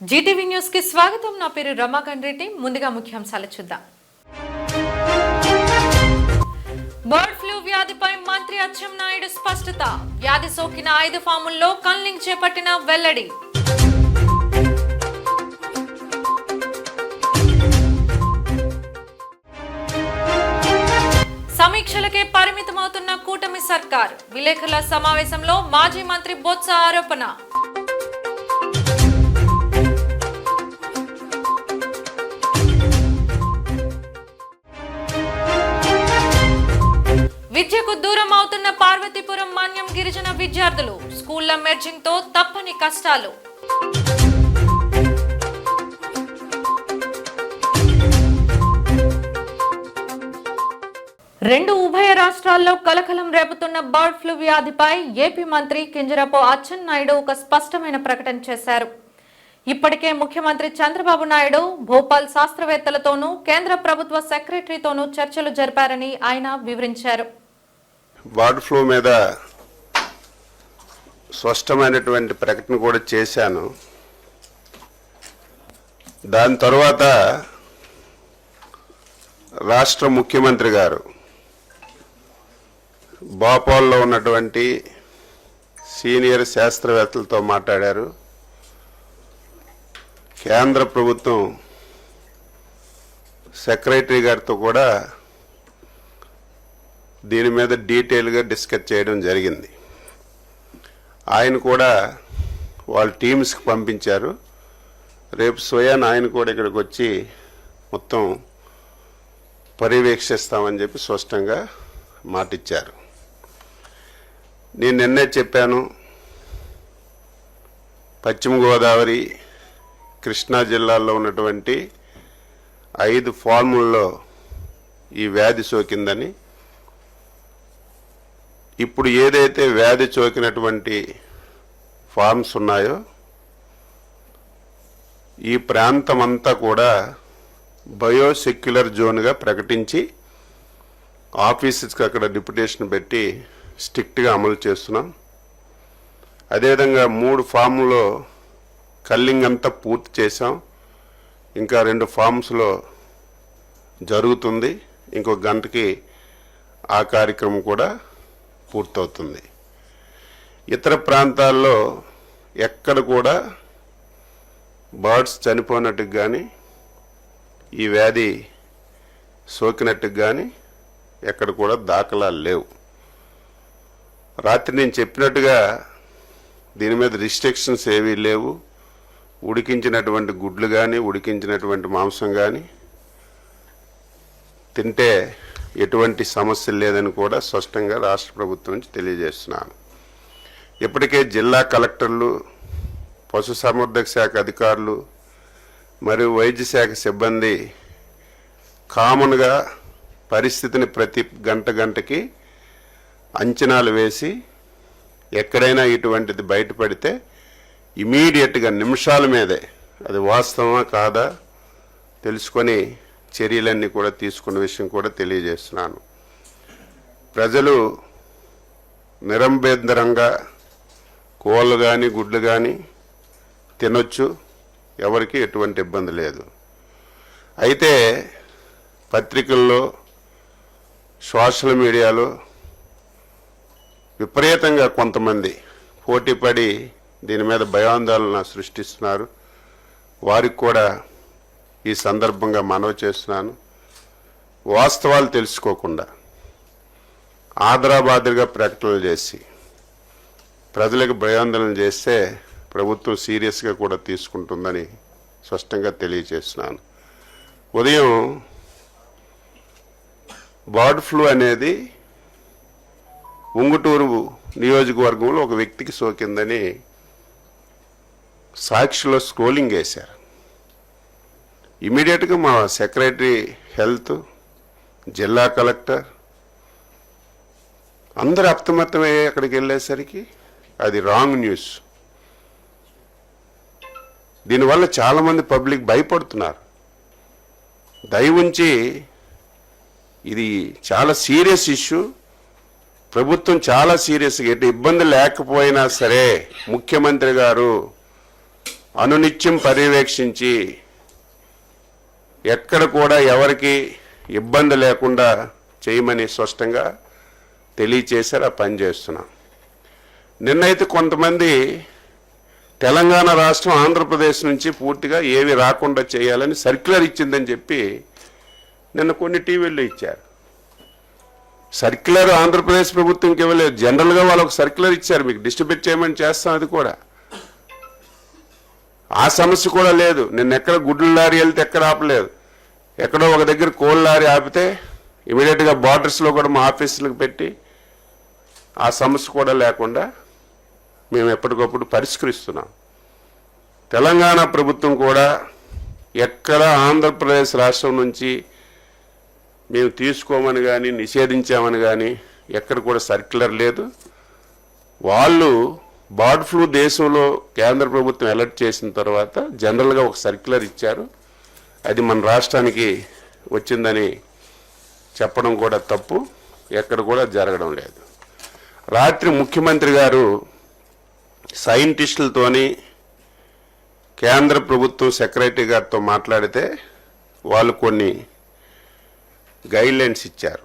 Zee TV news కి స్వాగతం. నా పేరు రమాకాంత్ రెడ్డి. ముందుగా ముఖ్యాంశాలు చూద్దాం. బర్డ్ ఫ్లూ వ్యాధిపై మంత్రి అచ్చెన్నాయుడు స్పష్టత. వ్యాధి సోకిన 5 ఫాముల్లో కన్లింగ్ చేపట్టిన వెల్లడి. సమీక్షలకే పరిమితమవుతున్న కూటమి సర్కార్. విలేకరుల సమావేశంలో మాజీ మంత్రి బొత్స ఆరోపణ. విద్యకు దూరం అవుతున్న పార్వతీపురం మన్యం గిరిజన విద్యార్థులు. స్కూళ్ల మెర్జింగ్ తో తప్పని కష్టాలు. రెండు ఉభయ రాష్ట్రాల్లో కలకలం రేపుతున్న బర్డ్ ఫ్లూ వ్యాధిపై ఏపీ మంత్రి కింజరాపు అచ్చెన్నాయుడు ఒక స్పష్టమైన ప్రకటన చేశారు. ఇప్పటికే ముఖ్యమంత్రి చంద్రబాబు నాయుడు భోపాల్ శాస్త్రవేత్తలతోనూ కేంద్ర ప్రభుత్వ సెక్రటరీతోనూ చర్చలు జరిపారని ఆయన వివరించారు. బర్డ్ ఫ్లూ మీద స్పష్టమైనటువంటి ప్రకటన కూడా చేశాను. దాని తర్వాత రాష్ట్ర ముఖ్యమంత్రి గారు భోపాల్లో ఉన్నటువంటి సీనియర్ శాస్త్రవేత్తలతో మాట్లాడారు. కేంద్ర ప్రభుత్వం సెక్రటరీ గారితో కూడా దీని మీద డీటెయిల్గా డిస్కస్ చేయడం జరిగింది. ఆయన కూడా వాళ్ళ టీమ్స్కి పంపించారు. రేపు స్వయాన ఆయన కూడా ఇక్కడికి వచ్చి మొత్తం పర్యవేక్షిస్తామని చెప్పి స్పష్టంగా మాటిచ్చారు. నేను నిన్నే చెప్పాను, పశ్చిమ గోదావరి కృష్ణా జిల్లాల్లో ఉన్నటువంటి 5 ఫార్ముల్లో ఈ వ్యాధి సోకిందని. ఇప్పుడు ఏదైతే వ్యాధి సోకినటువంటి ఫార్మ్స్ ఉన్నాయో ఈ ప్రాంతం అంతా కూడా బయోసెక్యులర్ జోన్గా ప్రకటించి ఆఫీసెస్కి అక్కడ డిప్యుటేషన్ పెట్టి స్ట్రిక్ట్గా అమలు చేస్తున్నాం. అదేవిధంగా 3 ఫామ్లో కల్లింగ్ అంతా పూర్తి చేసాం. ఇంకా 2 ఫామ్స్లో జరుగుతుంది. ఇంకొక గంటకి ఆ కార్యక్రమం కూడా పూర్తవుతుంది. ఇతర ప్రాంతాల్లో ఎక్కడ కూడా బర్డ్స్ చనిపోయినట్టుకు కానీ ఈ వ్యాధి సోకినట్టుకు కానీ ఎక్కడ కూడా దాఖలాలు లేవు. రాత్రి నేను చెప్పినట్టుగా దీని మీద రిస్ట్రిక్షన్స్ ఏవీ లేవు. ఉడికించినటువంటి గుడ్లు కానీ ఉడికించినటువంటి మాంసం కానీ తింటే ఎటువంటి సమస్యలు లేదని కూడా స్పష్టంగా రాష్ట్ర ప్రభుత్వం నుంచి తెలియజేస్తున్నాను. ఇప్పటికే జిల్లా కలెక్టర్లు, పశుసంవర్ధక శాఖ అధికారులు మరియు వైద్య శాఖ సిబ్బంది కామన్గా పరిస్థితిని ప్రతి గంటకి అంచనాలు వేసి ఎక్కడైనా ఇటువంటిది బయటపడితే ఇమీడియట్గా నిమిషాల మీదే అది వాస్తవమా కాదా తెలుసుకొని చర్యలన్నీ కూడా తీసుకున్న విషయం కూడా తెలియజేస్తున్నాను. ప్రజలు నిరంభేందరంగా కోళ్ళు కానీ గుడ్లు కానీ తినొచ్చు, ఎవరికి ఎటువంటి ఇబ్బంది లేదు. అయితే పత్రికల్లో సోషల్ మీడియాలో విపరీతంగా కొంతమంది పోటీపడి దీని మీద భయాందోళన సృష్టిస్తున్నారు. వారికి కూడా ఈ సందర్భంగా మనవి చేస్తున్నాను. వాస్తవాలు తెలుసుకోకుండా ఆదరాబాదరిగా ప్రకటనలు చేసి ప్రజలకు భయాందోళన చేస్తే ప్రభుత్వం సీరియస్గా కూడా తీసుకుంటుందని స్పష్టంగా తెలియజేస్తున్నాను. ఉదయం బర్డ్ ఫ్లూ అనేది ఉంగుటూరు నియోజకవర్గంలో ఒక వ్యక్తికి సోకిందని సాక్షిలో స్క్రోలింగ్ వేశారు. ఇమీడియట్గా మా సెక్రటరీ హెల్త్, జిల్లా కలెక్టర్ అందరూ అప్రమత్తమయ్యే అక్కడికి వెళ్ళేసరికి అది రాంగ్ న్యూస్. దీనివల్ల చాలామంది పబ్లిక్ భయపడుతున్నారు. దయ ఉంచి ఇది చాలా సీరియస్ ఇష్యూ. ప్రభుత్వం చాలా సీరియస్గా ఎటు ఇబ్బంది లేకపోయినా సరే ముఖ్యమంత్రి గారు అనునిత్యం పర్యవేక్షించి ఎక్కడ కూడా ఎవరికి ఇబ్బంది లేకుండా చేయమని స్పష్టంగా తెలియచేశారు. ఆ పని చేస్తున్నాం. నిన్నైతే కొంతమంది తెలంగాణ రాష్ట్రం ఆంధ్రప్రదేశ్ నుంచి పూర్తిగా ఏవి రాకుండా చేయాలని సర్క్యులర్ ఇచ్చిందని చెప్పి నిన్న కొన్ని టీవీల్లో ఇచ్చారు. సర్క్యులర్ ఆంధ్రప్రదేశ్ ప్రభుత్వంకి ఇవ్వలేదు, జనరల్గా వాళ్ళకు సర్క్యులర్ ఇచ్చారు, మీకు డిస్ట్రిబ్యూట్ చేయమని చేస్తాం. అది కూడా ఆ సమస్య కూడా లేదు. నిన్న ఎక్కడ గుడ్ల లారీ వెళ్తే ఎక్కడ ఆపలేదు. ఎక్కడో ఒక దగ్గర కోళ్ళ లారీ ఆపితే ఇమీడియట్గా బార్డర్స్లో కూడా మా ఆఫీసులకు పెట్టి ఆ సమస్య కూడా లేకుండా మేము ఎప్పటికప్పుడు పరిష్కరిస్తున్నాం. తెలంగాణ ప్రభుత్వం కూడా ఎక్కడ ఆంధ్రప్రదేశ్ రాష్ట్రం నుంచి మేము తీసుకోమని కానీ నిషేధించామని కానీ ఎక్కడ కూడా సర్క్యులర్ లేదు. వాళ్ళు బర్డ్ ఫ్లూ దేశంలో కేంద్ర ప్రభుత్వం అలర్ట్ చేసిన తర్వాత జనరల్గా ఒక సర్క్యులర్ ఇచ్చారు. అది మన రాష్ట్రానికి వచ్చిందని చెప్పడం కూడా తప్పు, ఎక్కడ కూడా జరగడం లేదు. రాత్రి ముఖ్యమంత్రి గారు సైంటిస్టులతోని కేంద్ర ప్రభుత్వం సెక్రటరీ గారితో మాట్లాడితే వాళ్ళు కొన్ని గైడ్లైన్స్ ఇచ్చారు.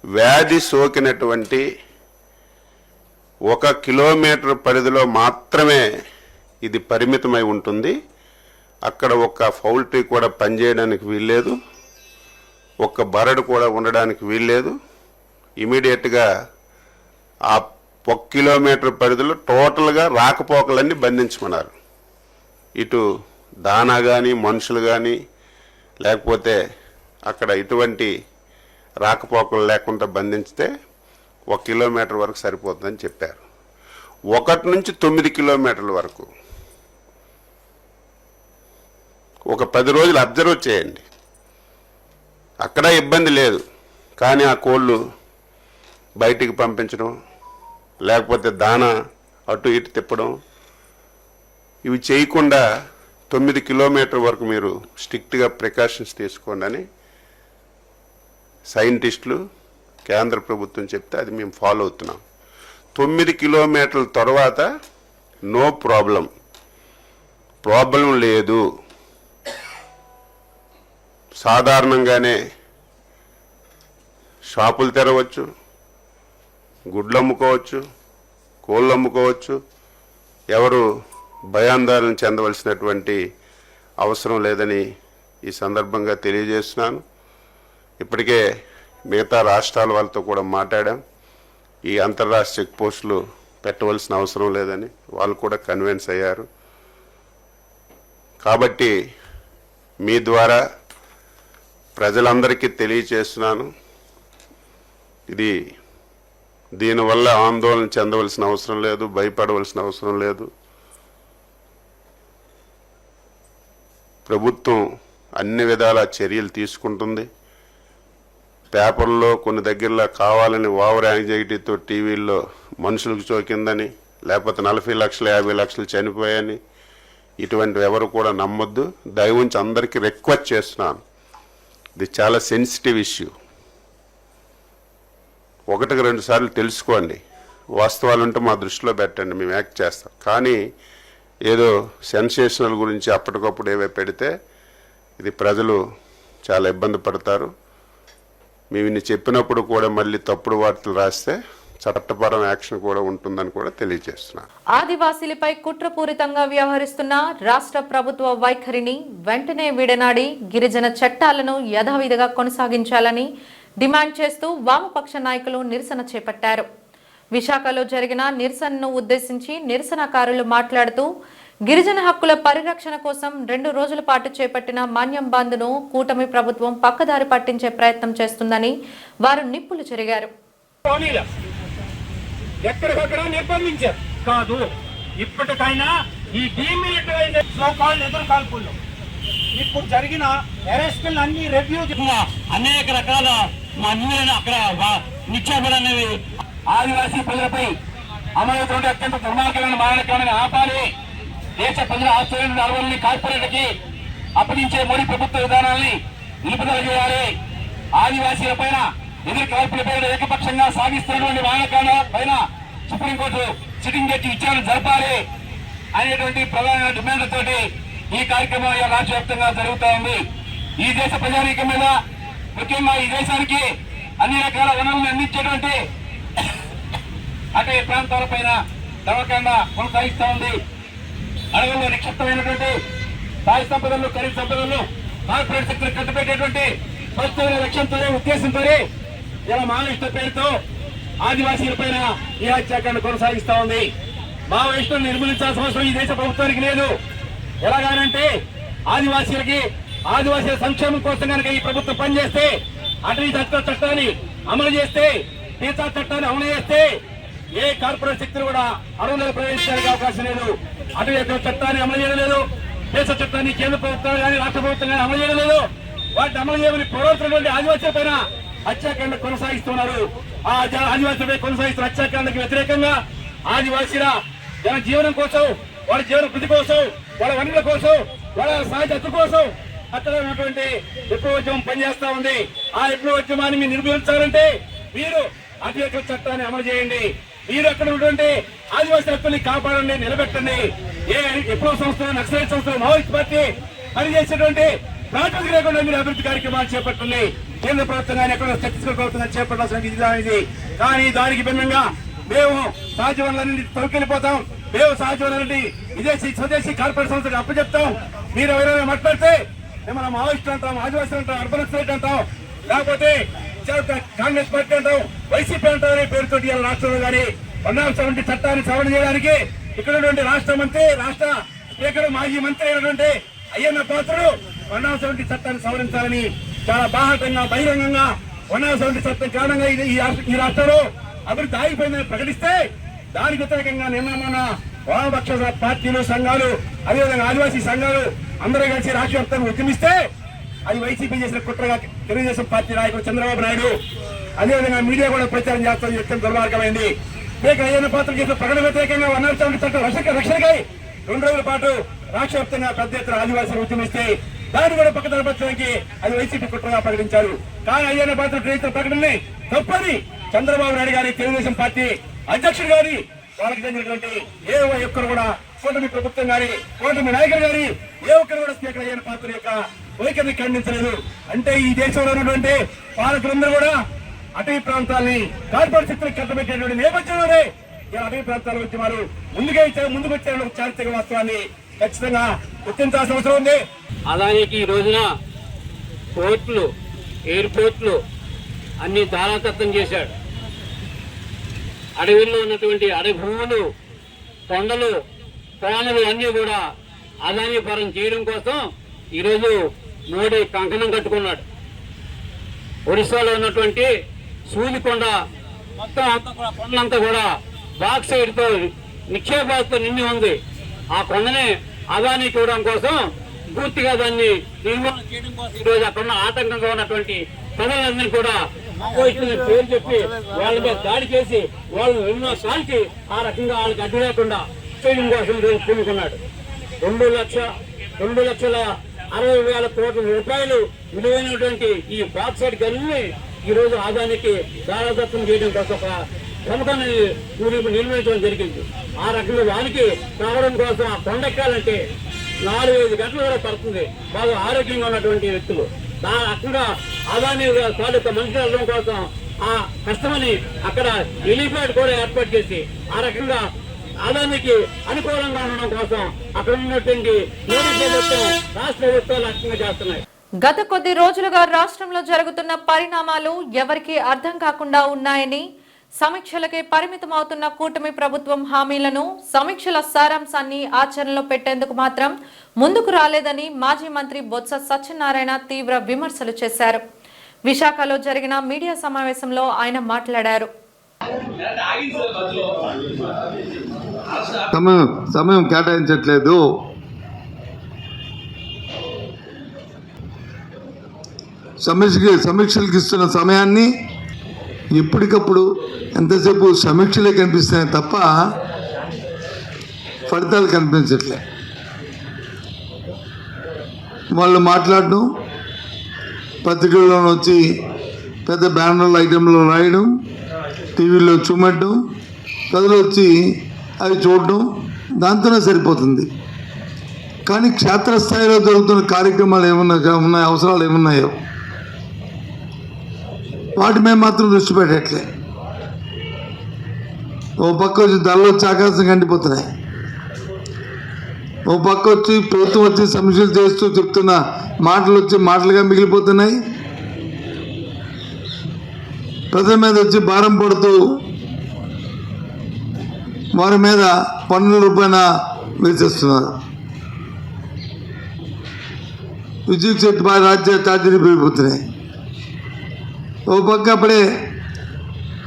వ్యాధి సోకినటువంటి 1 కిలోమీటర్ పరిధిలో మాత్రమే ఇది పరిమితమై ఉంటుంది. అక్కడ ఒక్క పౌల్ట్రీ కూడా పనిచేయడానికి వీల్లేదు, ఒక్క బరడు కూడా ఉండడానికి వీల్లేదు. ఇమీడియట్గా ఆ 1 కిలోమీటర్ పరిధిలో టోటల్గా రాకపోకలన్నీ బంధించమన్నారు. ఇటు దానా కానీ మనుషులు కానీ లేకపోతే అక్కడ ఇటువంటి రాకపోకలు లేకుండా బంధించితే 1 కిలోమీటర్ వరకు సరిపోతుందని చెప్పారు. 1 నుంచి 9 కిలోమీటర్ల వరకు ఒక 10 రోజులు అబ్జర్వ్ చేయండి. అక్కడ ఇబ్బంది లేదు, కానీ ఆ కోళ్ళు బయటికి పంపించడం లేకపోతే దానా అటు ఇటు తిప్పడం ఇవి చేయకుండా 9 కిలోమీటర్ వరకు మీరు స్ట్రిక్ట్గా ప్రికాషన్స్ తీసుకోండి అని సైంటిస్టులు కేంద్ర ప్రభుత్వం చెప్తే అది మేము ఫాలో అవుతున్నాం. 9 కిలోమీటర్ల తర్వాత నో ప్రాబ్లం లేదు. సాధారణంగానే షాపులు తెరవచ్చు, గుడ్లు అమ్ముకోవచ్చు, కోళ్ళు అమ్ముకోవచ్చు. ఎవరు భయాందోళన చెందవలసినటువంటి అవసరం లేదని ఈ సందర్భంగా తెలియజేస్తున్నాను. ఇప్పటికే మిగతా రాష్ట్రాల వాళ్ళతో కూడా మాట్లాడాం. ఈ అంతర్రాష్ట్ర చెక్ పోస్టులు పెట్టవలసిన అవసరం లేదని వాళ్ళు కూడా కన్విన్స్ అయ్యారు. కాబట్టి మీ ద్వారా ప్రజలందరికీ తెలియచేస్తున్నాను, దీనివల్ల ఆందోళన చెందవలసిన అవసరం లేదు, భయపడవలసిన అవసరం లేదు. ప్రభుత్వం అన్ని విధాల చర్యలు తీసుకుంటుంది. పేపర్లో కొన్ని దగ్గరలో కావాలని ఓవర్ యాంగ్జైటీతో టీవీల్లో మనుషులకు సోకిందని లేకపోతే 40 లక్షలు 50 లక్షలు చనిపోయాయని ఇటువంటివి ఎవరు కూడా నమ్మొద్దు. దయవుంచి అందరికీ రిక్వెస్ట్ చేస్తున్నాను, ఇది చాలా సెన్సిటివ్ ఇష్యూ. 1-2 సార్లు తెలుసుకోండి, వాస్తవాలు ఉంటే మా దృష్టిలో పెట్టండి, మేము యాక్ట్ చేస్తాం. కానీ ఏదో సెన్సేషనల్ గురించి అప్పటికప్పుడు ఏవే పెడితే ఇది ప్రజలు చాలా ఇబ్బంది పడతారు. మేము ఇన్ని చెప్పినప్పుడు కూడా మళ్ళీ తప్పుడు వార్తలు రాస్తే చట్టపరం యాక్షన్ కూడా ఉంటుందని కూడా తెలియజేస్తున్నాను. ఆదివాసీలపై కుట్రపూరితంగా వ్యవహరిస్తున్న రాష్ట్ర ప్రభుత్వ వైఖరిని వెంటనే విడనాడి గిరిజన చట్టాలను యథావిధిగా కొనసాగించాలని డిమాండ్ చేస్తూ వామపక్ష నాయకులు నిరసన చేపట్టారు. విశాఖలో జరిగిన నిరసనను ఉద్దేశించి నిరసనకారులు మాట్లాడుతూ గిరిజన హక్కుల పరిరక్షణ కోసం 2 రోజుల పాటు చేపట్టిన మాన్యం బంద్ను కూటమి ప్రభుత్వం పక్కదారి పట్టించే ప్రయత్నం చేస్తుందని వారు నిప్పులు చెరిగారు. ఎక్కడికక్కడ నిర్బంధించారు కాదు, ఇప్పటికైనా ఈ డీమిలిటరైజేషన్ సోకాల్డ్ ఎదురు కాల్పుల్లో ఇప్పుడు జరిగిన అరెస్టులు అన్ని రివ్యూ అనేక రకాల అన్యులను అక్కడ నిక్షేపలు అనేవి ఆదివాసీ ప్రజలపై అమలవుతుంటే అత్యంత దుర్మార్గమైన మారణకాలను ఆపాలి. దేశ ప్రజల ఆస్తులను అరవల్ని కార్పొరేట్కి అప్పగించే మోడీ ప్రభుత్వ విధానాల్ని నిలుపుదల చేయాలి. ఆదివాసీల పైన ఎదురు కాల్పులపై ఏకపక్షంగా సాగిస్తున్నటువంటి మారణకాండ పైన సుప్రీంకోర్టు సిట్టింగ్ జడ్జి విచారణ జరపాలి. అనేటువంటి ప్రధాన డిమాండ్లతోటి ఈ కార్యక్రమం రాష్ట్ర వ్యాప్తంగా జరుగుతూ ఉంది. ఈ దేశ ప్రజానీకం మీద, ముఖ్యంగా ఈ దేశానికి అన్ని రకాల వనరులను అందించేటువంటి అటవీ ప్రాంతాలపైన దమకంగా కొనసాగిస్తూ ఉంది. అడవుల్లో నిక్షిప్తమైనటువంటి సాయ సంపదలు, ఖరీఫ్ సంపదలను కార్పొరేట్ సెక్టర్ కట్టుబెట్టేటువంటి స్పష్టమైన లక్ష్యంతోనే, ఉద్దేశంతోనే ఇలా మావోయిస్టుల పేరుతో ఆదివాసీల పైన ఈ హత్యాకాండ కొనసాగిస్తా ఉంది. మావోయిస్టులను నిర్మూలించాల్సిన అవసరం ఈ దేశ ప్రభుత్వానికి లేదు. ఎలాగానంటే ఆదివాసీల సంక్షేమం కోసం కనుక ఈ ప్రభుత్వం పనిచేస్తే, అటవీ చట్టాన్ని అమలు చేస్తే, టీచా చట్టాన్ని అమలు చేస్తే ఏ కార్పొరేట్ శక్తులు కూడా అడవులకు ప్రవేశించడానికి అవకాశం లేదు. అటవీ చట్టాన్ని అమలు చేయడం లేదు. దేశ చట్టాన్ని కేంద్ర ప్రభుత్వం కానీ రాష్ట్ర ప్రభుత్వం కానీ అమలు చేయడం లేదు. వాటిని అమలు చేయమని పోరాడుతున్నటువంటి ఆదివాసీల పైన హత్యాకాండ కొనసాగిస్తున్నారు. ఆ ఆదివాసీలపై కొనసాగిస్తున్న హత్యాకాండకు వ్యతిరేకంగా ఆదివాసీల జీవనం కోసం, వాళ్ళ జీవన కృతి కోసం, వాళ్ళ వనరుల కోసం, వాళ్ళ సహజ హక్కు కోసం అక్కడ ఉన్నటువంటి విప్లవోద్యమం పనిచేస్తా ఉంది. ఆ విప్లవోద్యమాన్ని మీరు నిర్మూలించాలంటే మీరు అటవీ చట్టాన్ని అమలు చేయండి. మీరు అక్కడ ఉన్నటువంటి ఆదివాసీ హక్కుల్ని కాపాడండి, నిలబెట్టండి. ఏ విప్లవ సంస్థలు, నక్సలైట్ సంస్థలు, మావోయిస్ట్ పార్టీ పనిచేసేటువంటి ప్రాతిపదిక లేకుండా మీరు అభివృద్ధి కార్యక్రమాలు చేపట్టండి. కేంద్ర ప్రభుత్వం కానీ ఎక్కడ ఛత్తీస్గఢ్ ప్రభుత్వం చేపట్టాల్సిన విధానం ఇది. కానీ దానికి భిన్నంగా మేము సహజ వనరులన్నీ తొలకెళ్ళిపోతాం, మేము సహజ వనరులని విదేశీ స్వదేశీ కార్పొరేట్ సంస్థలకు అప్పచెప్తాం. మీరు ఎవరైనా మాట్లాడితే మిమ్మల్ని మావోయిస్టులు అంటాం, ఆదివాసులు అంటాం, అర్బన్ నక్సలైట్ అంటాం, లేకపోతే కాంగ్రెస్ పార్టీ అంటాం, వైసీపీ అంటాం అనే పేరుతో రాష్ట్రంలో కానీ 170 చట్టాన్ని సవరణ చేయడానికి ఇక్కడ ఉన్నటువంటి రాష్ట్ర మంత్రి, రాష్ట్ర స్పీకర్, మాజీ మంత్రి అయినటువంటి అయ్యన్న పాత్రుడు 170 చట్టాన్ని సవరించాలని చాలా బాహటంగా, బహిరంగంగా 170 చట్టం కారణంగా ఈ రాష్ట్రంలో అభివృద్ధి ఆగిపోయిందని ప్రకటిస్తే దానికి వ్యతిరేకంగా నిన్న మొన్న వామపక్ష పార్టీలు, సంఘాలు, అదేవిధంగా ఆదివాసీ సంఘాలు అందరూ కలిసి రాష్ట్ర వ్యాప్తంగా ఉద్యమిస్తే అది వైసీపీ చేసిన కుట్రగా తెలుగుదేశం పార్టీ నాయకుడు చంద్రబాబు నాయుడు అదేవిధంగా మీడియా కూడా ప్రచారం చేస్తామని చెప్తే దుర్మార్గమైంది. అయ్యన్న పాత్ర చేసిన ప్రకటన వ్యతిరేకంగా 170 చట్టం రక్షణకై 2 రోజుల పాటు రాష్ట్ర వ్యాప్తంగా పెద్ద ఎత్తున ఆదివాసీలు ఉద్యమిస్తే దాన్ని కూడా పక్క తరపచ్చడానికి అది వైసీపీ కుట్రగా ప్రకటించారు. కానీ అయ్యన్న పాత్ర చేసిన ప్రకటనని తప్పని చంద్రబాబు నాయుడు గారి, తెలుగుదేశం పార్టీ అధ్యక్షుడు గారి, వాళ్ళకి చెందినటువంటి ఏ ఒక్కరు కూడా, కూటమి ప్రభుత్వం గాని, కూటమి నాయకులు గాని ఏ ఒక్కరు కూడా స్పీకర్ అయ్యన్న పాత్ర యొక్క వైఖరిని ఖండించలేదు. అంటే ఈ దేశంలో ఉన్నటువంటి పాలకులందరూ కూడా అటవీ ప్రాంతాలని కార్పొరేట్ శక్తులకు కట్టబెట్టేటువంటి నేపథ్యంలోనే ఈ అటవీ ప్రాంతాల ఉద్యమాలు ముందుకు వచ్చే చారిత్రక వాస్తవాన్ని ఖచ్చితంగా గుర్తించాల్సిన అవసరం ఉంది. అలాగే ఈ రోజున పోర్టులు, ఎయిర్పోర్ట్లు అన్ని తారాతత్వం చేశాడు. అడవిలో ఉన్నటువంటి అడవి భూములు, కొండలు, కోనలు అన్నీ కూడా అదానీపరం చేయడం కోసం ఈరోజు మోడీ కంకణం కట్టుకున్నాడు. ఒరిస్సాలో ఉన్నటువంటి సూలికొండ మొత్తం కొండంతా కూడా బాక్సైడ్తో, నిక్షేపాలతో నిండి ఉంది. ఆ కొండని అదానికి ఇవ్వడం కోసం, పూర్తిగా దాన్ని నిర్మూలన చేయడం కోసం ఈరోజు అక్కడ ఆటంకంగా ఉన్నటువంటి ప్రజలందరినీ కూడా మావోయిస్టులని పేరు చెప్పి వాళ్ళ మీద దాడి చేసి వాళ్ళు ఎన్నో సార్లు ఆ రకంగా వాళ్ళకి అడ్డు లేకుండా చేయడం కోసం ఈరోజు పూనుకున్నాడు. 2,60,000 కోట్ల రూపాయలు విలువైనటువంటి ఈ బాక్సైడ్ గనుల్ని ఈరోజు ఆదానికి దారాదత్తం చేయడం కోసం ఒక ప్రముఖాన్ని నిర్మించడం జరిగింది. ఆ రకంగా వానికి రావడం కోసం ఆ కొండెక్కాలంటే 4-5 గంటలు కూడా పడుతుంది. బాగా ఆరోగ్యంగా ఉన్నటువంటి వ్యక్తులు ఆ రకంగా ఆదాని తాలూకా మనుషులు వెళ్ళడం కోసం ఆ కష్టమని అక్కడ హెలిప్యాడ్ కూడా ఏర్పాటు చేసి ఆ రకంగా ఆదానికి అనుకూలంగా ఉండడం కోసం అక్కడ ఉన్నటువంటి మోడీ ప్రభుత్వం, రాష్ట్ర ప్రభుత్వాలు లక్ష్యంగా చేస్తున్నాయి. గత కొద్ది రోజులుగా రాష్ట్రంలో జరుగుతున్న పరిణామాలు ఎవరికీ అర్థం కాకుండా ఉన్నాయని, సమీక్షలకే పరిమితమవుతున్న కూటమి ప్రభుత్వం హామీలను, సమీక్షల సారాంశాన్ని ఆచరణలో పెట్టేందుకు మాత్రం ముందుకు రాలేదని మాజీ మంత్రి బొత్స సత్యనారాయణ తీవ్ర విమర్శలు చేశారు. విశాఖలో జరిగిన మీడియా సమావేశంలో ఆయన మాట్లాడారు. సమయం కేటాయించట్లేదు, సమీక్షలకు ఇస్తున్న సమయాన్ని ఎప్పటికప్పుడు ఎంతసేపు సమీక్షలే కనిపిస్తున్నాయి తప్ప ఫలితాలు కనిపించట్లే. వాళ్ళు మాట్లాడడం, పత్రికల్లో వచ్చి పెద్ద బ్యానర్ల ఐటెంలో రాయడం, టీవీలో చూపెట్టడం, ప్రజలు వచ్చి అవి చూడడం, దాంతోనే సరిపోతుంది. కానీ క్షేత్రస్థాయిలో జరుగుతున్న కార్యక్రమాలు ఉన్నాయి, అవసరాలు ఏమున్నాయో వాటి మీద మాత్రం దృష్టి పెట్టట్లే. ఓ పక్క వచ్చి ధరలు వచ్చి ఆకాశం కండిపోతున్నాయి, ఓ పక్క వచ్చి ప్రభుత్వం వచ్చి సమీక్షలు చేస్తూ చెప్తున్న మాటలు వచ్చి మాటలుగా మిగిలిపోతున్నాయి. ప్రజల మీద వచ్చి భారం పడుతూ వారి మీద పన్నుల రూపాయన వేసేస్తున్నారు. విద్యుత్ శక్తి రాజ్య ఛార్జీలు పెరిగిపోతున్నాయి. ఓ పక్క అప్పుడే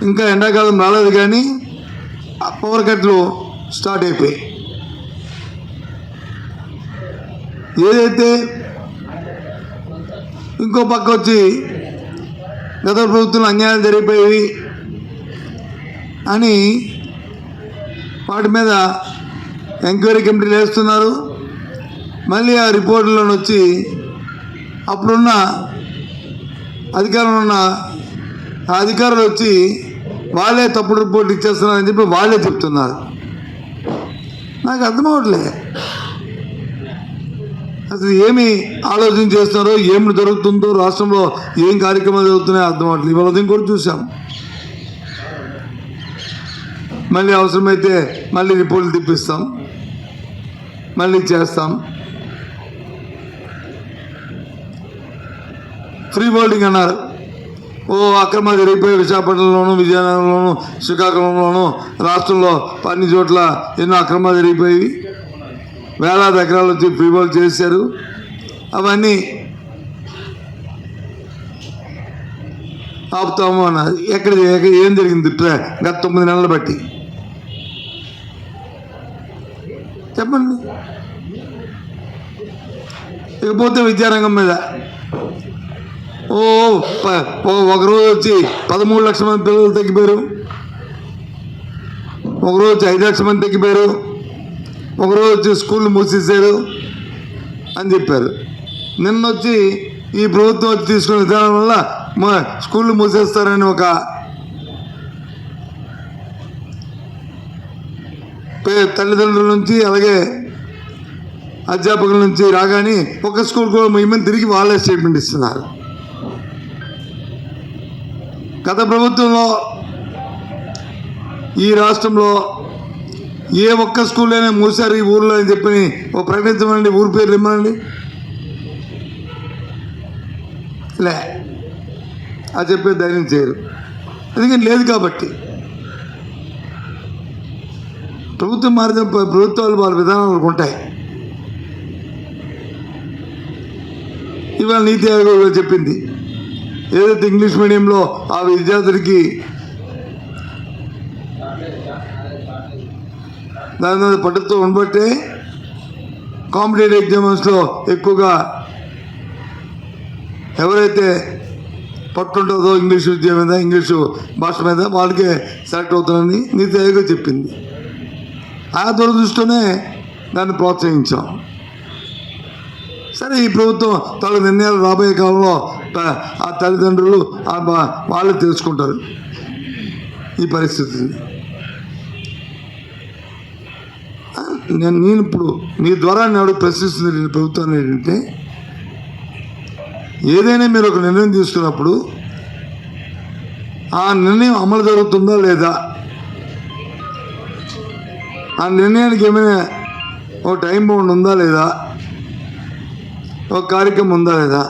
ఇంకా ఎండాకాలం రాలేదు కానీ పవర్ కట్లు స్టార్ట్ అయిపోయాయి. ఏదైతే ఇంకో పక్క వచ్చి గత ప్రభుత్వంలో అన్యాయాలు జరిగిపోయేవి అని వాటి మీద ఎంక్వైరీ కమిటీలు వేస్తున్నారు. మళ్ళీ ఆ రిపోర్టులో వచ్చి అప్పుడున్న అధికారంలో ఉన్న ఆ అధికారులు వచ్చి వాళ్ళే తప్పుడు రిపోర్ట్ ఇచ్చేస్తున్నారని చెప్పి వాళ్ళే చెప్తున్నారు. నాకు అర్థమవట్లే అసలు ఏమి ఆలోచన చేస్తున్నారో, ఏమి జరుగుతుందో, రాష్ట్రంలో ఏం కార్యక్రమాలు జరుగుతున్నాయో అర్థం అవ్వట్లేదు. ఇవాళ ఉదయం కూడా చూసాం. మళ్ళీ అవసరమైతే మళ్ళీ రిపోర్టులు తెప్పిస్తాం, మళ్ళీ చేస్తాం. ఫ్రీ బోర్డింగ్ అన్నారు. ఓ అక్రమాలు జరిగిపోయి విశాఖపట్నంలోను, విజయనగరంలోను, శ్రీకాకుళంలోను, రాష్ట్రంలో అన్ని చోట్ల ఎన్నో అక్రమాలు జరిగిపోయి వేలాది ఎకరాలు వచ్చి ఫ్రీ బోర్డ్ చేశారు. అవన్నీ ఆపుతాము అన్నారు. ఎక్కడ ఏం జరిగింది గత 9 నెలలు బట్టి చెప్పండి. ఇకపోతే విద్యారంగం మీద ఒకరోజు వచ్చి 13 లక్షల మంది పిల్లలు తగ్గిపోయారు, ఒకరోజు వచ్చి 5 లక్షల మంది తగ్గిపోయారు, ఒకరోజు వచ్చి స్కూళ్ళు మూసేశారు అని చెప్పారు. నిన్న వచ్చి ఈ ప్రభుత్వం వచ్చి తీసుకున్న విధానం వల్ల స్కూళ్ళు మూసేస్తారని ఒక తల్లిదండ్రుల నుంచి అలాగే అధ్యాపకుల నుంచి రాగానే ఒక స్కూల్ కూడా మేమని తిరిగి వాళ్ళే స్టేట్మెంట్ ఇస్తున్నారు. గత ప్రభుత్వంలో ఈ రాష్ట్రంలో ఏ ఒక్క స్కూల్లోనే మూసారు ఈ ఊర్లో అని చెప్పి ఓ ప్రకటించమండి, ఊరి పేర్లు ఇమ్మనండి. లే అది చెప్పే ధైర్యం చేయరు, ఎందుకంటే లేదు కాబట్టి. ప్రభుత్వం మారిన ప్రభుత్వాలు వాళ్ళ విధానాలు ఉంటాయి. ఇవాళ నీతి ఆయోగ్ చెప్పింది, ఏదైతే ఇంగ్లీష్ మీడియంలో ఆ విద్యార్థులకి దాని మీద పట్టుతో ఉండబట్టే కాంపిటేటివ్ ఎగ్జామ్స్లో ఎక్కువగా ఎవరైతే పట్టుంటుందో ఇంగ్లీష్ విద్య మీద, ఇంగ్లీషు భాష మీద వాళ్ళకే సెలెక్ట్ అవుతుందని నీతి ఆయోగ్ చెప్పింది. ఆ దురదృష్టితోనే దాన్ని ప్రోత్సహించాం. సరే, ఈ ప్రభుత్వం తన నిర్ణయాలు రాబోయే కాలంలో ఆ తల్లిదండ్రులు వాళ్ళు తెలుసుకుంటారు ఈ పరిస్థితిని. నేను ఇప్పుడు మీ ద్వారా నేను ప్రశ్నిస్తుంది ప్రభుత్వాన్ని ఏంటంటే, ఏదైనా మీరు ఒక నిర్ణయం తీసుకున్నప్పుడు ఆ నిర్ణయం అమలు జరుగుతుందా లేదా, ఆ నిర్ణయానికి ఏమైనా ఒక టైం బౌండ్ ఉందా లేదా, ఒక కార్యక్రమం ఉందా లేదా.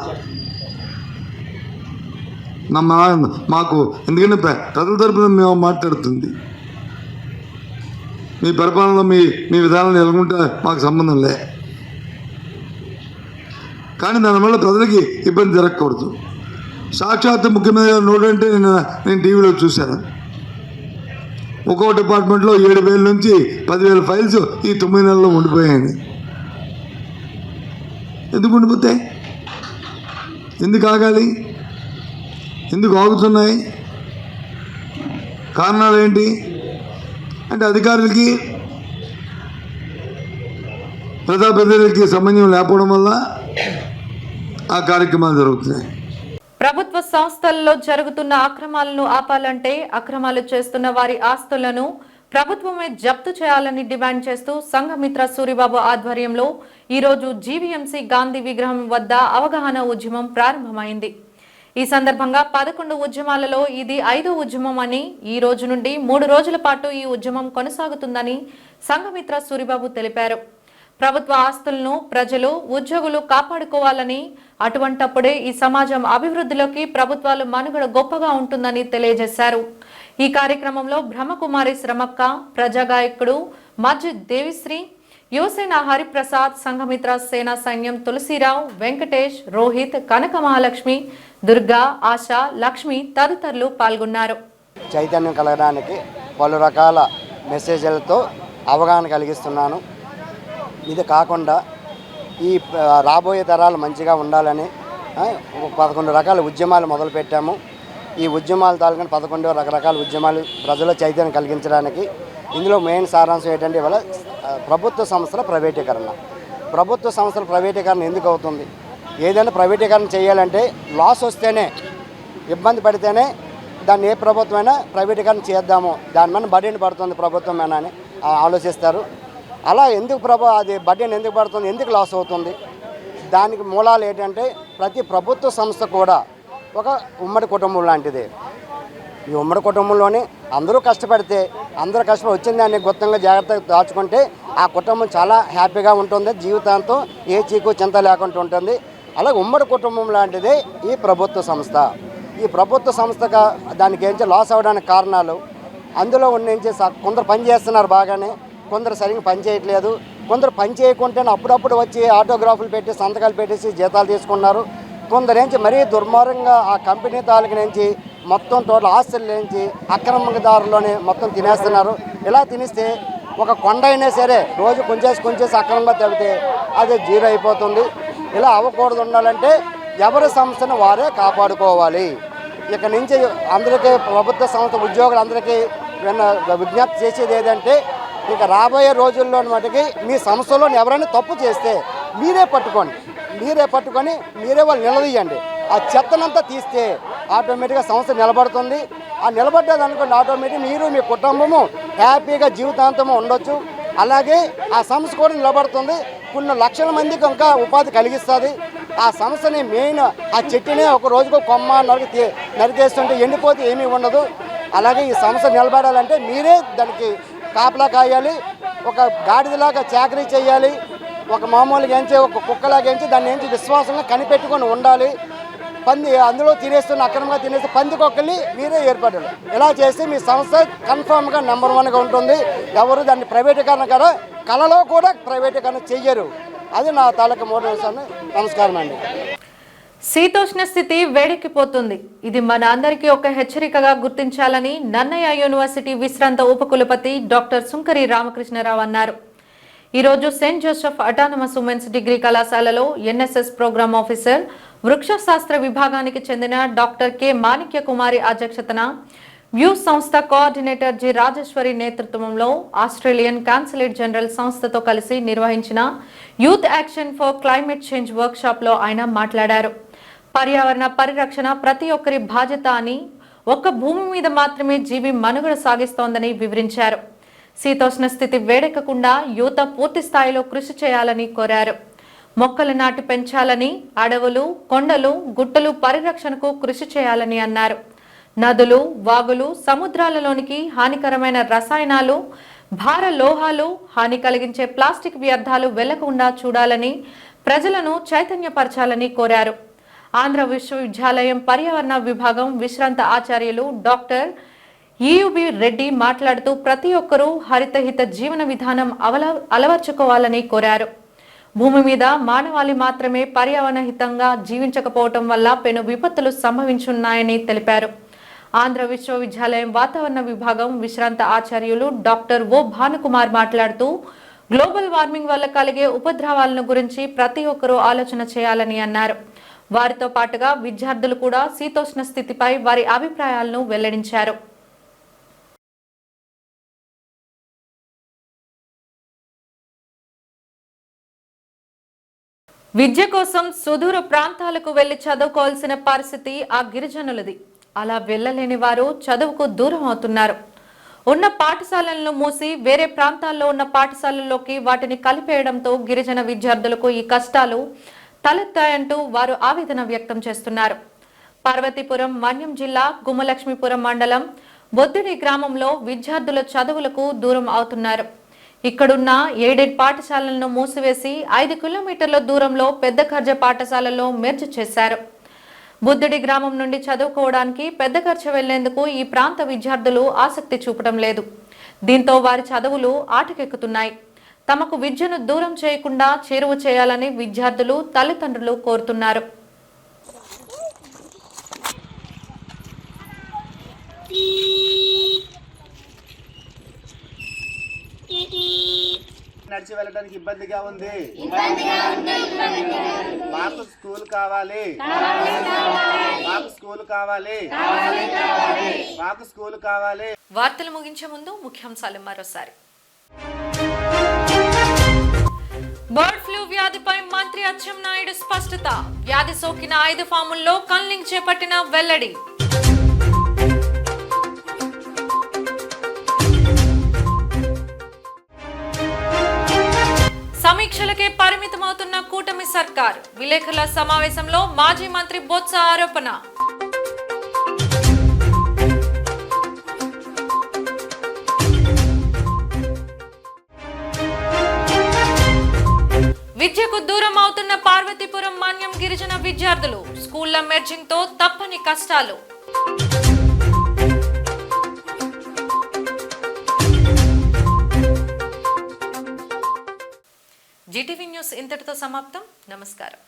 మాకు ఎందుకంటే ప్రజల తరపున మేము మాట్లాడుతుంది, మీ పరిపాలనలో మీ విధానాలు ఎలాగుంటే మాకు సంబంధం లే. కానీ దానివల్ల ప్రజలకి ఇబ్బంది జరగకూడదు. సాక్షాత్ ముఖ్యమంత్రి గారు నోటు అంటే నేను టీవీలో చూశాను. ఒక్కో డిపార్ట్మెంట్లో 7,000 నుంచి 10,000 ఫైల్స్ ఈ 9 నెలల్లో ఉండిపోయాయి. ఎందుకు ఉండిపోతాయి? ఎందుకు ఆగాలి? ఎందుకు ఆగుతున్నాయి? కారణాలు ఏంటి అంటే, అధికారులకి ప్రజాప్రతినిధులకి సంబంధం లేకపోవడం వల్ల ఆ కార్యక్రమాలు జరుగుతున్నాయి. ప్రభుత్వ సంస్థల్లో జరుగుతున్న అక్రమాలను ఆపాలంటే అక్రమాలు చేస్తున్న వారి ఆస్తులను ప్రభుత్వమే జప్తు చేయాలని డిమాండ్ చేస్తూ సంఘమిత్ర సూరిబాబు ఆధ్వర్యంలో ఈరోజు జీవీఎంసీ గాంధీ విగ్రహం వద్ద అవగాహన ఉద్యమం ప్రారంభమైంది. ఈ సందర్భంగా 11 ఉద్యమాలలో ఇది 5వ ఉద్యమం అని, ఈ రోజు నుండి 3 రోజుల పాటు ఈ ఉద్యమం కొనసాగుతుందని సంఘమిత్ర సూరిబాబు తెలిపారు. ప్రభుత్వ ఆస్తులను ప్రజలు, ఉద్యోగులు కాపాడుకోవాలని, అటువంటప్పుడే ఈ సమాజం అభివృద్ధిలోకి ప్రభుత్వాలు మనుగడ గొప్పగా ఉంటుందని తెలియజేశారు. ఈ కార్యక్రమంలో బ్రహ్మకుమారి శ్రమక్క, ప్రజాగాయకుడు మస్జిద్ దేవిశ్రీ, యువసేన హరిప్రసాద్, సంఘమిత్ర సేనా సైన్యం తులసిరావు, వెంకటేష్, రోహిత్, కనక మహాలక్ష్మి, దుర్గా, ఆశ, లక్ష్మి తదితరులు పాల్గొన్నారు. చైతన్యం కలగడానికి పలు రకాల మెసేజ్లతో అవగాహన కలిగిస్తున్నాను. ఇది కాకుండా ఈ రాబోయే తరాలు మంచిగా ఉండాలని 11 రకాల ఉద్యమాలు మొదలుపెట్టాము. ఈ ఉద్యమాల తాలూకా 11 రకరకాల ఉద్యమాలు ప్రజల చైతన్యం కలిగించడానికి. ఇందులో మెయిన్ సారాంశం ఏంటంటే ఇవాళ ప్రభుత్వ సంస్థల ప్రైవేటీకరణ. ప్రభుత్వ సంస్థల ప్రైవేటీకరణ ఎందుకు అవుతుంది? ఏదైనా ప్రైవేటీకరణ చేయాలంటే లాస్ వస్తేనే, ఇబ్బంది పడితేనే దాన్ని ఏ ప్రభుత్వమైనా ప్రైవేటీకరణ చేద్దాము, దాని మీద బడ్జెట్ పడుతుంది ప్రభుత్వమైనా అని ఆలోచిస్తారు. అలా ఎందుకు అది బడ్జెట్ ఎందుకు పడుతుంది, ఎందుకు లాస్ అవుతుంది? దానికి మూలాలు ఏంటంటే ప్రతి ప్రభుత్వ సంస్థ కూడా ఒక ఉమ్మడి కుటుంబం లాంటిది. ఈ ఉమ్మడి కుటుంబంలోనే అందరూ కష్టపడితే, అందరూ కష్టపడి వచ్చిన దాన్ని గుర్తంగా జాగ్రత్తగా దాచుకుంటే ఆ కుటుంబం చాలా హ్యాపీగా ఉంటుంది, జీవితాంతం ఏ చీకు చింత లేకుండా ఉంటుంది. అలాగే ఉమ్మడి కుటుంబం లాంటిదే ఈ ప్రభుత్వ సంస్థ. ఈ ప్రభుత్వ సంస్థగా దానికి ఏంటి లాస్ అవ్వడానికి కారణాలు, అందులో నుంచి కొందరు పని చేస్తున్నారు బాగానే, కొందరు సరిగ్గా పని చేయట్లేదు, కొందరు పని చేయకుంటేనే అప్పుడప్పుడు వచ్చి ఆటోగ్రాఫ్లు పెట్టి సంతకాలు పెట్టేసి జీతాలు తీసుకున్నారు. కొందరు నుంచి మరీ దుర్మార్గంగా ఆ కంపెనీ తాలూకు నుంచి మొత్తం టోటల్ ఆస్తుల నుంచి అక్రమదారులోనే మొత్తం తినేస్తున్నారు. ఇలా తినేస్తే ఒక కొండ అయినా సరే రోజు కొంచేసి అక్రమంగా తవ్వితే అది జీరో అయిపోతుంది. ఇలా అవ్వకూడదు. ఉండాలంటే ఎవరి సంస్థను వారే కాపాడుకోవాలి. ఇక నుంచి అందరికీ ప్రభుత్వ సంస్థ ఉద్యోగులందరికీ విజ్ఞప్తి చేసేది ఏదంటే, ఇక రాబోయే రోజుల్లో మటుకి మీ సంస్థలో ఎవరైనా తప్పు చేస్తే మీరే పట్టుకొని మీరే వాళ్ళు నిలదీయండి. ఆ చెత్తనంతా తీస్తే ఆటోమేటిక్గా సంస్థ నిలబడుతుంది. ఆ నిలబడ్డది అనుకోండి, ఆటోమేటిక్ మీరు మీ కుటుంబము హ్యాపీగా జీవితాంతము ఉండొచ్చు. అలాగే ఆ సంస్థ కూడా నిలబడుతుంది, కొన్ని లక్షల మందికి ఇంకా ఉపాధి కలిగిస్తుంది. ఆ సంస్థని మెయిన్ ఆ చెట్టునే ఒక రోజుకు కొమ్మ నరికేస్తుంటే ఎండిపోతే ఏమీ ఉండదు. అలాగే ఈ సంస్థ నిలబడాలంటే మీరే దానికి కాపలా కాయాలి, ఒక గాడిదలాగా చాకరీ చేయాలి, ఒక మామూలుగా ఏంచి ఒక కుక్కలాగా ఏంచి దాన్ని ఏంచి విశ్వాసంగా కనిపెట్టుకొని ఉండాలి. అందులో అక్రమంగా తినేస్తే పందికొక్కల్ని మీరే ఏర్పడాలి. ఇలా చేసి మీ సంస్థ కన్ఫామ్గా నెంబర్ 1గా ఉంటుంది. ఎవరు దాన్ని ప్రైవేటీకరణ కదా కళలో కూడా ప్రైవేటీకరణ చెయ్యరు. అది నా తాలూకా మోటివేషన్. నమస్కారం అండి. శీతోష్ణ స్థితి వేడెక్కిపోతుంది. ఇది మన అందరికీ ఒక హెచ్చరికగా గుర్తించాలని నన్నయ్య యూనివర్సిటీ విశ్రాంత ఉపకులపతి డాక్టర్ సుంకరి రామకృష్ణరావు అన్నారు. ఈరోజు Saint Joseph autonomous women's degree కళాశాలలో ఎన్ఎస్ఎస్ ప్రోగ్రామ్ ఆఫీసర్, వృక్షశాస్త్ర విభాగానికి చెందిన డాక్టర్ కె మాణిక్య కుమారి అధ్యక్షతన వ్యూ సంస్థ కోఆర్డినేటర్ జి రాజేశ్వరి నేతృత్వంలో ఆస్ట్రేలియన్ కాన్సులేట్ జనరల్ సంస్థతో కలిసి నిర్వహించిన youth action for climate change work shop లో ఆయన మాట్లాడారు. పర్యావరణ పరిరక్షణ ప్రతి ఒక్కరి బాధ్యత అని, ఒక్క భూమి మీద మాత్రమే జీవి మనుగడ సాగిస్తోందని వివరించారు. శీతోష్ణ స్థితి వేడెక్కకుండా యువత పూర్తి స్థాయిలో కృషి చేయాలని కోరారు. మొక్కలు నాటి పెంచాలని, అడవులు, కొండలు, గుట్టలు పరిరక్షణకు కృషి చేయాలని అన్నారు. నదులు, వాగులు, సముద్రాలలోనికి హానికరమైన రసాయనాలు, భార లోహాలు, హాని కలిగించే ప్లాస్టిక్ వ్యర్థాలు వెళ్లకుండా చూడాలని, ప్రజలను చైతన్యపరచాలని కోరారు. ఆంధ్ర విశ్వవిద్యాలయం పర్యావరణ విభాగం విశ్రాంత ఆచార్యులు డాక్టర్ ఈయుబి రెడ్డి మాట్లాడుతూ ప్రతి ఒక్కరూ హరితహిత జీవన విధానం అలవర్చుకోవాలని కోరారు. భూమి మీద మానవాళి మాత్రమే పర్యావరణ హితంగా జీవించకపోవటం వల్ల పెను విపత్తులు సంభవించున్నాయని తెలిపారు. ఆంధ్ర విశ్వవిద్యాలయం వాతావరణ విభాగం విశ్రాంత ఆచార్యులు డాక్టర్ ఓ భానుకుమార్ మాట్లాడుతూ గ్లోబల్ వార్మింగ్ వల్ల కలిగే ఉపద్రవాలను గురించి ప్రతి ఒక్కరూ ఆలోచన చేయాలని అన్నారు. వారితో పాటుగా విద్యార్థులు కూడా శీతోష్ణ స్థితిపై వారి అభిప్రాయాలను వెల్లడించారు. విద్య కోసం సుదూర ప్రాంతాలకు వెళ్లి చదువుకోవాల్సిన పరిస్థితి ఆ గిరిజనులది. అలా వెళ్లలేని వారు చదువుకు దూరం అవుతున్నారు. ఉన్న పాఠశాలలను మూసి వేరే ప్రాంతాల్లో ఉన్న పాఠశాలల్లోకి వాటిని కలిపేయడంతో గిరిజన విద్యార్థులకు ఈ కష్టాలు తలెత్తాయంటూ వారు ఆవేదన వ్యక్తం చేస్తున్నారు. పార్వతీపురం మన్యం జిల్లా గుమ్మలక్ష్మీపురం మండలం బొద్దిడి గ్రామంలో విద్యార్థుల చదువులకు దూరం అవుతున్నారు. ఇక్కడున్న ఎయిడెడ్ పాఠశాలలను మూసివేసి 5 కిలోమీటర్ల దూరంలో పెద్ద ఖర్జ పాఠశాలలో మెర్జ్ చేశారు. బుద్దిడి గ్రామం నుండి చదువుకోవడానికి పెద్ద ఖర్చు వెళ్లేందుకు ఈ ప్రాంత విద్యార్థులు ఆసక్తి చూపడం లేదు. దీంతో వారి చదువులు ఆటకెక్కుతున్నాయి. తమకు విద్యను దూరం చేయకుండా చేరువ చేయాలని విద్యార్థులు తల్లిదండ్రులు కోరుతున్నారు. నడిచి వెళ్ళడానికి ఇబ్బందిగా ఉంది. మాకు స్కూల్ కావాలి, మాకు స్కూల్ కావాలి, మాకు స్కూల్ కావాలి. వార్తలు ముగించే ముందు ముఖ్యాంశాలు మరోసారి. బర్డ్ ఫ్లూ వ్యాధిపై మంత్రి అచ్చెన్నాయుడు స్పష్టత. వ్యాధి సోకిన 5 ఫాముల్లో కన్లింగ్ చేపట్టిన వెల్లడి. సమీక్షలకే పరిమితమవుతున్న కూటమి సర్కార్. విలేకరుల సమావేశంలో మాజీ మంత్రి బొత్స ఆరోపణ. విద్యకు దూరం అవుతున్న పార్వతీపురం మన్యం గిరిజన విద్యార్థులు. స్కూళ్ల మెర్జింగ్ తో తప్పని కష్టాలు. జీటీవీ న్యూస్ ఇంతటితో సమాప్తం. నమస్కారం.